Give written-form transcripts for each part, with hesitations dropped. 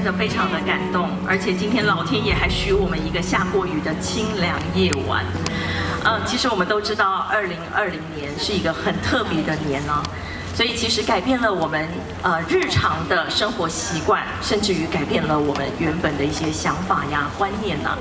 真的非常的感动，而且今天老天爷还许我们一个下过雨的清凉夜晚。其实我们都知道，2020年是一个很特别的年呢，所以其实改变了我们日常的生活习惯，甚至于改变了我们原本的一些想法呀、观念呐。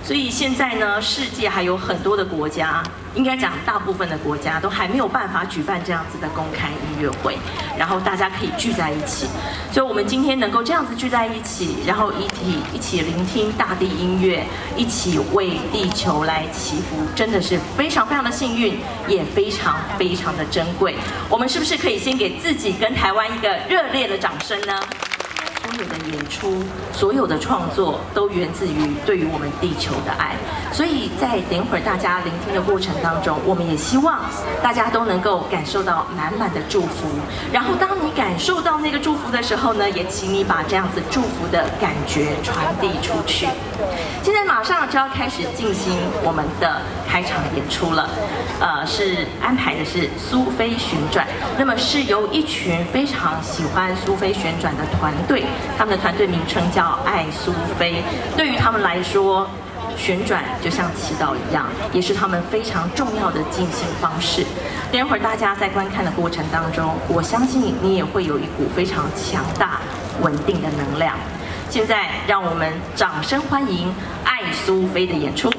所以现在呢，世界还有很多的国家，应该讲大部分的国家都还没有办法举办这样子的公开音乐会，然后大家可以聚在一起。所以我们今天能够这样子聚在一起，然后一起聆听大地音乐，一起为地球来祈福，真的是非常非常的幸运，也非常非常的珍贵。我们是不是可以先给自己跟台湾一个热烈的掌声呢？所有的演出，所有的创作都源自于对于我们地球的爱，所以在等一会儿大家聆听的过程当中，我们也希望大家都能够感受到满满的祝福。然后当你感受到那个祝福的时候呢，也请你把这样子祝福的感觉传递出去。现在马上就要开始进行我们的开场演出了，是安排的是苏菲旋转，那么是由一群非常喜欢苏菲旋转的团队。他们的团队名称叫爱苏菲，对于他们来说，旋转就像祈祷一样，也是他们非常重要的进行方式。等一会儿大家在观看的过程当中，我相信你也会有一股非常强大、稳定的能量。现在让我们掌声欢迎爱苏菲的演出。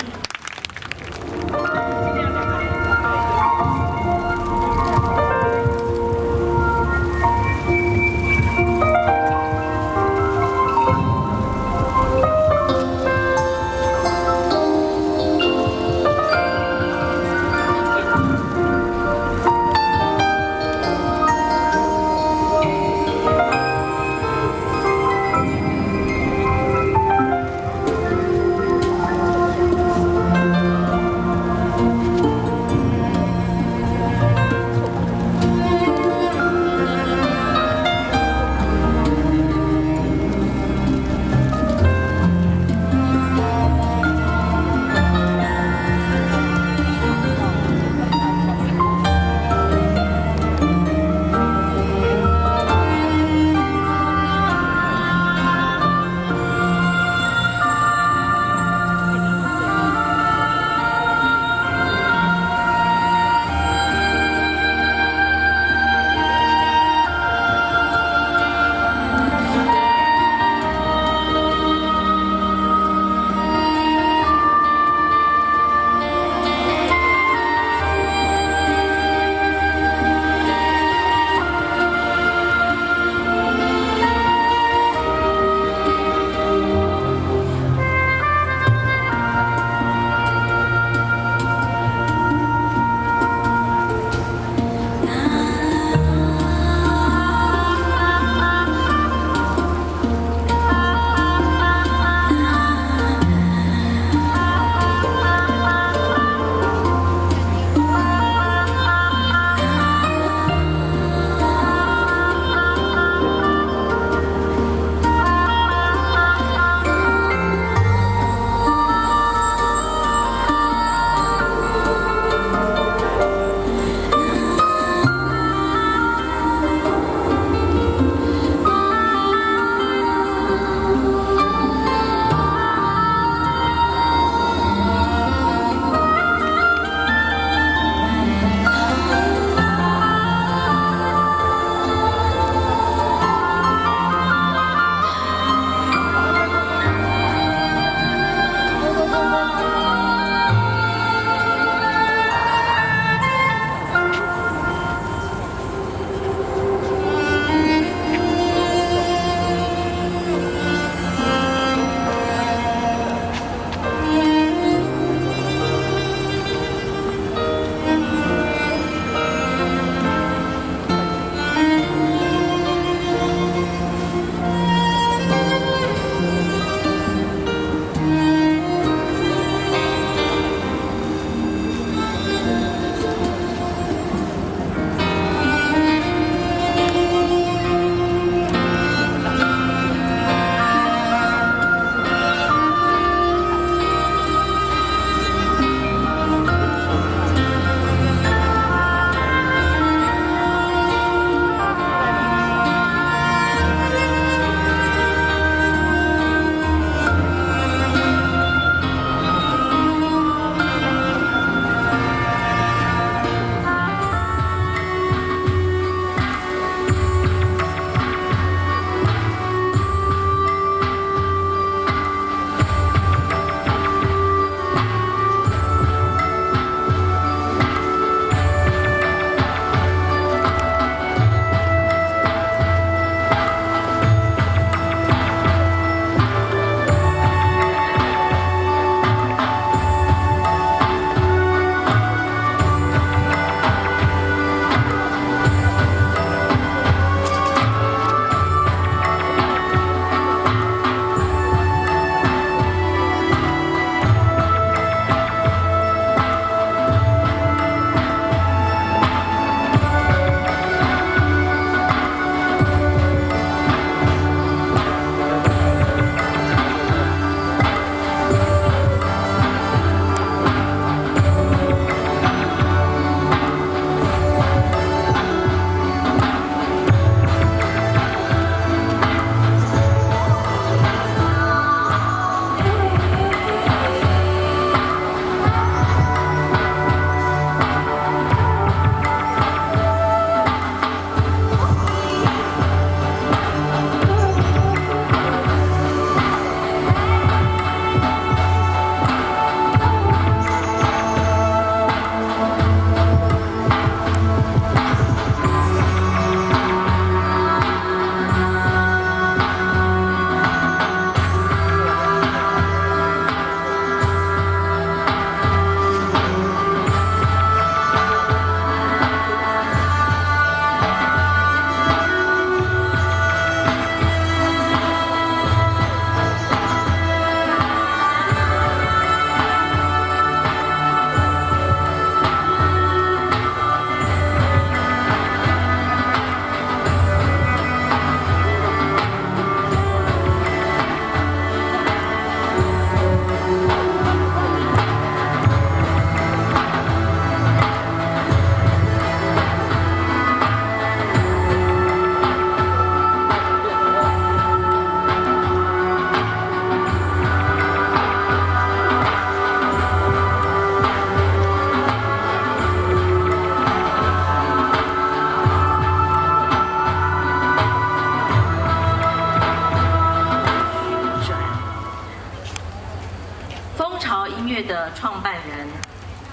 人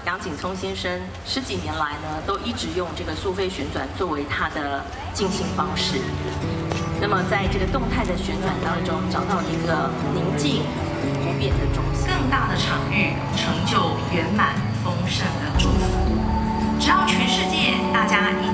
杨景聪先生10几年来呢，都一直用这个苏菲旋转作为他的进行方式。那么在这个动态的旋转当中，找到一个宁静不变的中心，更大的场域，成就圆满丰盛的祝福。只要全世界大家一